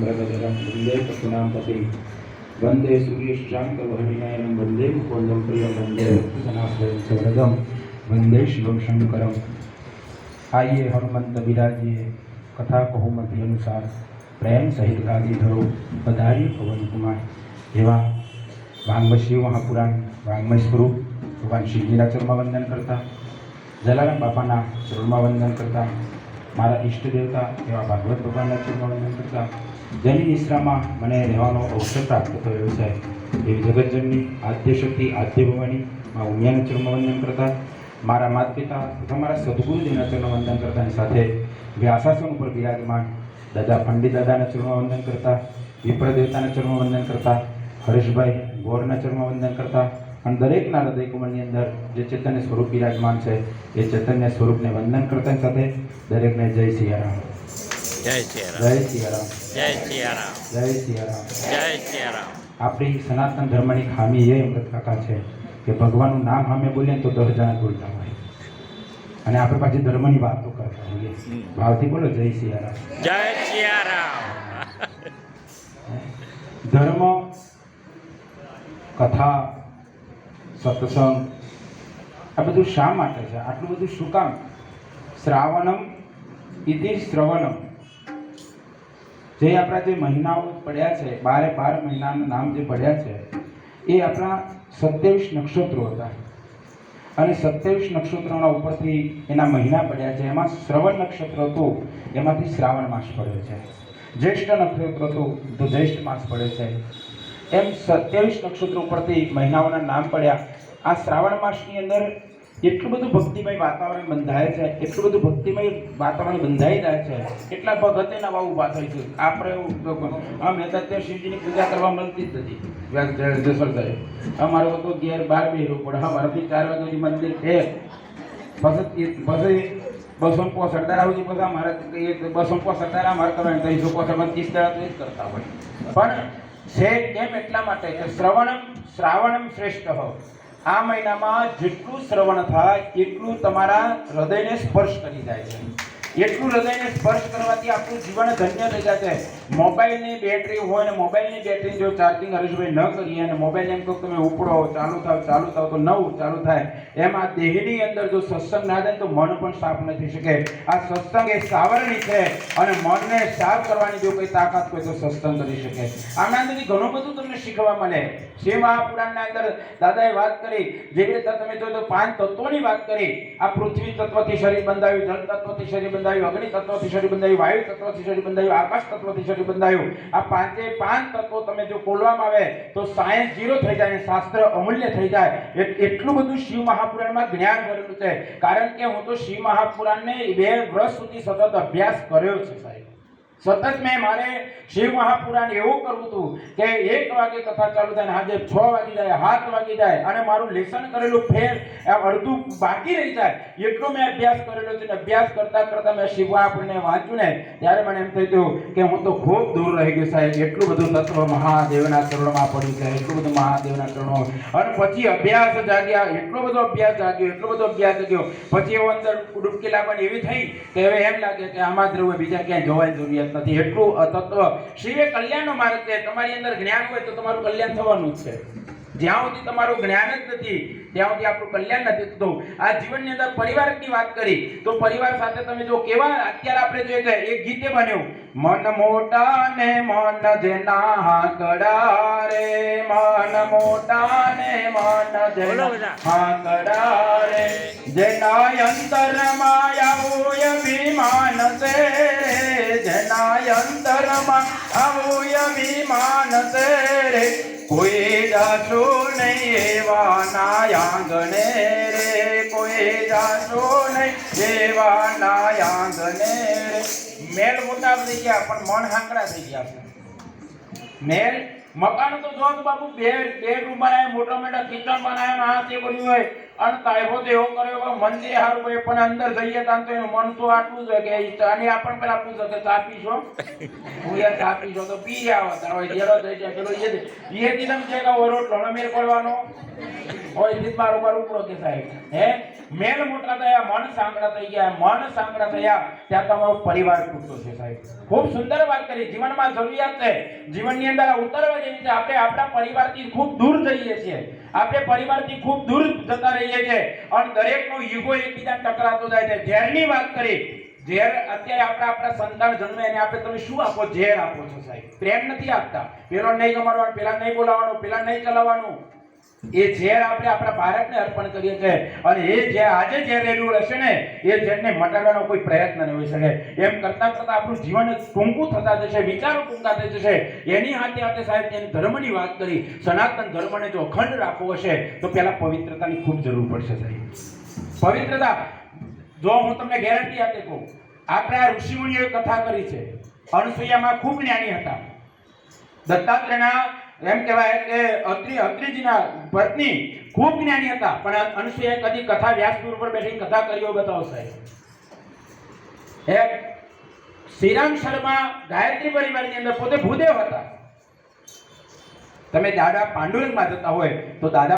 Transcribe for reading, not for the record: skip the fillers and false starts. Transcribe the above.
मृगजलं वन्दे पशूनां पतिं वन्दे सूर्यशान्तवहनिनयनं वन्दे मुकुन्दं प्रियं वन्दे भक्तजनाश्रयं सवरदं वन्दे शिवं शंकरम। आइए हनुमंत विराजिए कथा बहुमति अनुसार प्रेम सहित गादी धरो बधाई पवन कुमार। एवं वांग्मय शिव महापुराण वांग्मय स्वरूप भगवान शिवजीना चरणમાં વંદન કરતા, જલારામ બાપાના ચરણમાં વંદન કરતા, મારા ઈષ્ટ દેવતા એવા ભાગવત ભગવાનના ચરણમાં વંદન કરતા, જેની નિશ્રામાં મને રહેવાનો અવસર પ્રાપ્ત થયો છે એવી જગતજનની આદ્ય શક્તિ આદ્ય ભવાની મા ઉમિયાના ચરણમાં વંદન કરતા, મારા માતા પિતા તથા મારા સદગુરુજીના ચરણમાં વંદન કરતાની સાથે વ્યાસાસન ઉપર બિરાજમાન દાદા પંડિત દાદાના ચરણમાં વંદન કરતા, વિપ્ર દેવતાના ચરણમાં વંદન કરતા, હરેશભાઈ ગોરના ચરણમાં વંદન કરતા અને દરેકના હૃદય કમળની અંદર જે ચૈતન્ય સ્વરૂપ બિરાજમાન છે એ ચૈતન્ય સ્વરૂપને વંદન કરતાની સાથે દરેકને જય સિયારામ, જય સિયારામ, જય સિયારામ, જય સિયારામ, જય સિયારામ, જય સિયારામ। આપણી સનાતન ધર્મની ખામી એ અમૃત કાકા છે કે ભગવાનનું નામ સામે બોલીએ તો 10 જણા બોલતા હોય અને આપણે પાછી ધર્મની વાતો કરતા હોઈએ। ભાવથી બોલો જય સિયારામ, જય સિયારામ। ધર્મ, કથા, સત્સંગ આ બધું શા માટે છે? આટલું બધું શું કામ? શ્રાવણમ ઇતિ શ્રવણમ, જે આપણા જે મહિનાઓ પડ્યા છે 12 મહિનાના નામ જે પડ્યા છે એ આપણા 27 નક્ષત્રો હતા અને 27 નક્ષત્રોના ઉપરથી એના મહિના પડ્યા છે। એમાં શ્રવણ નક્ષત્ર હતું, એમાંથી શ્રાવણ માસ પડ્યો છે। જ્યેષ્ઠ નક્ષત્ર હતું તો જ્યેષ્ઠ માસ પડ્યો છે। એમ 27 નક્ષત્રો ઉપરથી મહિનાઓના નામ પડ્યા। આ શ્રાવણ માસની અંદર એટલું બધું ભક્તિમય વાતાવરણ બંધાય છે, એટલું બધું ભક્તિમય વાતાવરણ બંધાઈ જાય છે, એટલા ભગતે નવા ઊભા થઈ છે। આપણે અમે અત્યારે શિવજીની પૂજા કરવા મળતી જ નથી જસર સાહેબ, અમારે તો ઘેર 12 બેરું પડે, અમારાથી 4 વાગ્યાથી મંદિર છે, પછી 265 દાડા સુધી પછી અમારે 265 દાડા અમારે કરવાની 335 દાડા તો એ જ કરતા હોય। પણ છે કેમ? એટલા માટે કે શ્રાવણમ શ્રેષ્ઠ હો। આ મહિનામાં જેટલું શ્રવણ થાય એટલું તમારા હૃદયને સ્પર્શ કરી જાય છે, એટલું હૃદયને સ્પર્શ કરવાથી આપણું જીવન ધન્ય થઈ જાય છે। મોબાઈલની બેટરી હોય ને મોબાઈલની બેટરી જો ચાર્જિંગ હરીશભાઈ ન કરીએ અને મોબાઈલ એમ કહો તમે ઉપડો ચાલુ થાવ તો નવું ચાલુ થાય, એમ આ દેહની અંદર જો સત્સંગ ના થાય તો મન પણ સાફ નથી શકે। આ સત્સંગ એ સાવરણી છે અને મનને સાફ કરવાની જો કોઈ તાકાત હોય તો સત્સંગ કરી શકે। આના અંદરથી ઘણું બધું તમને શીખવા મળે। શિવ મહાપુરાણના અંદર દાદાએ વાત કરી, જેવી રીતે તમે જો 5 તત્વોની વાત કરી, આ પૃથ્વી તત્વથી શરીર બંધાયું, જળ તત્વથી શરીર બંધાયું, અગ્નિ તત્વથી શરીર બંધાયું, વાયુ તત્વથી શરીર બંધાયું, આકાશ તત્વથી શરીર બંધાયું। આ 5 તત્વો તમે જો ખોલવામાં આવે તો સાયન્સ 0 થઈ જાય અને શાસ્ત્ર અમૂલ્ય થઈ જાય। એટલું બધું શિવ મહાપુરાણમાં જ્ઞાન ભરેલું છે, કારણ કે હું તો શિવ મહાપુરાણને 2 વર્ષ સુધી સતત અભ્યાસ કર્યો છે સાહેબ। સતત મેં મારે શિવ મહાપુરાણ એવું કરવું હતું કે 1 વાગે કથા ચાલુ થાય ને આજે 6 વાગી જાય, 7 વાગી જાય અને મારું લેસન કરેલું ફેર અડધું બાકી રહી જાય, એટલો મેં અભ્યાસ કરેલો છે। અભ્યાસ કરતા કરતા મેં શિવ મહાપુરાણને વાંચ્યું ને ત્યારે મને એમ થયું કે હું તો ખૂબ દૂર રહી ગયો સાહેબ। એટલું બધું તત્વ મહાદેવના ચરણોમાં પડ્યું છે, એટલું બધું મહાદેવના ચરણો, અને પછી અભ્યાસ જાગ્યા, એટલો બધો અભ્યાસ જાગ્યો, પછી એવો અંદર ડૂબકી લાગવાની એવી થઈ કે હવે એમ લાગે કે આમાં જ રહેવું, બીજા ક્યાંય જવાની જરૂરિયાત નથી। એટલું તત્વ શિવે કલ્યાણનો માર્ગ છે। તમારી અંદર જ્ઞાન હોય તો તમારું કલ્યાણ થવાનું જ છે। જ્યાં સુધી તમારું જ્ઞાન જ નથી ત્યાં સુધી આપણું કલ્યાણ નથી થતું। આ જીવનની અંદર પરિવારની વાત કરી તો પરિવાર સાથે તમે જો કેવા અત્યારે આપણે જોઈએ છે, એક ગીતે બન્યું, મન મોટા ને મન જેના હાકડા રે, મન મોટા ને મન જેના હાકડા રે, જેના અંતરમાં આવું અભિમાન છે, જેના અંતરમાં આવું અભિમાન છે રે, કોઈ જાશો નહીં એવા ના આંગણે રે, કોઈ જાશો નહીં એવા ના આંગણે રે। મેલ મોટા થઈ ગયા પણ મન હાંકડા થઈ ગયા છે। મેલ મકાન તો જો બાપુ 2 રૂમ બનાવ્યા, મોટા મોટા કિચન બનાવ્યા, આ તે કર્યું હોય અને કાયબો તો એવો કર્યો મંદિર સારું હોય પણ અંદર જઈએ ત્યાં તો એનું મન તો આટલું છે કે અને આપણને પેલા પૂછો કે ચા પીશો, હું યાર ચા પીશો તો પી આવતા હોય, જેરો થઈ જાય પેલો એ દિલમ છે કે ઓરો ટણમેર કરવાનો ઓય દીપ બારોબાર ઉપરો કે સાહેબ હે મેલ મોટા થયા મન સાંકડા થઈ ગયા મન સાંકડા થયા ત્યાં તમારો પરિવાર તૂટતો છે સાહેબ ખૂબ સુંદર વાત કરી જીવનમાં જરૂરિયાત છે જીવનની અંદર ઉતરવા જેવી છે આપણે આપણા પરિવારથી ખૂબ દૂર જઈએ છીએ આપણે પરિવારથી ખૂબ દૂર જતા રહીએ છીએ અને દરેકનો ઈગો એકબીજાને ટકરાતો જાય છે ઝેરની વાત કરી ઝેર અત્યારે આપણા સંતાન જન્મે અને આપણે તમે શું આપો ઝેર આપો છો સાહેબ પ્રેમ નથી આપતા પેલો નહીં ગમાડવાનો પેલા નહીં બોલાવવાનું પેલા નહીં ચલાવવાનું એ ઝેર આપણે આપણા ભારતને અર્પણ કરીએ છીએ અને એ જે આજે ઝેર રેડ્યું હશે ને એ ઝેરને મટાડવાનો કોઈ પ્રયત્ન નહીં હોઈ શકે એમ કરતા કરતા આપણું જીવન ટૂંકું થતા જશે વિચારો ટૂંકા થઈ જશે એની હાથે હાથે સાહેબ જેની ધર્મની વાત કરી સનાતન ધર્મને જો અખંડ રાખવો હશે તો પહેલા પવિત્રતાની ખૂબ જરૂર પડશે સાહેબ પવિત્રતા જો હું તમને ગેરંટી આપી કહું આપણા ઋષિમુનિઓએ કથા કરી છે અનસૂયામાં ખૂબ જ્ઞાની હતા દત્તાત્રેયના એમ કહેવાય કે અત્રિજીના પત્ની ખૂબ જ્ઞાની હતા પણ અનસૂયાએ કદી કથા વ્યાસપીઠ ઉપર બેઠી કથા કર્યો બતાવો સાહેબ એક શ્રીરામ શર્મા ગાયત્રી પરિવારની અંદર પોતે ભૂદેવ હતા તમે દાદા પાંડુરંગમાં જતા હોય તો દાદા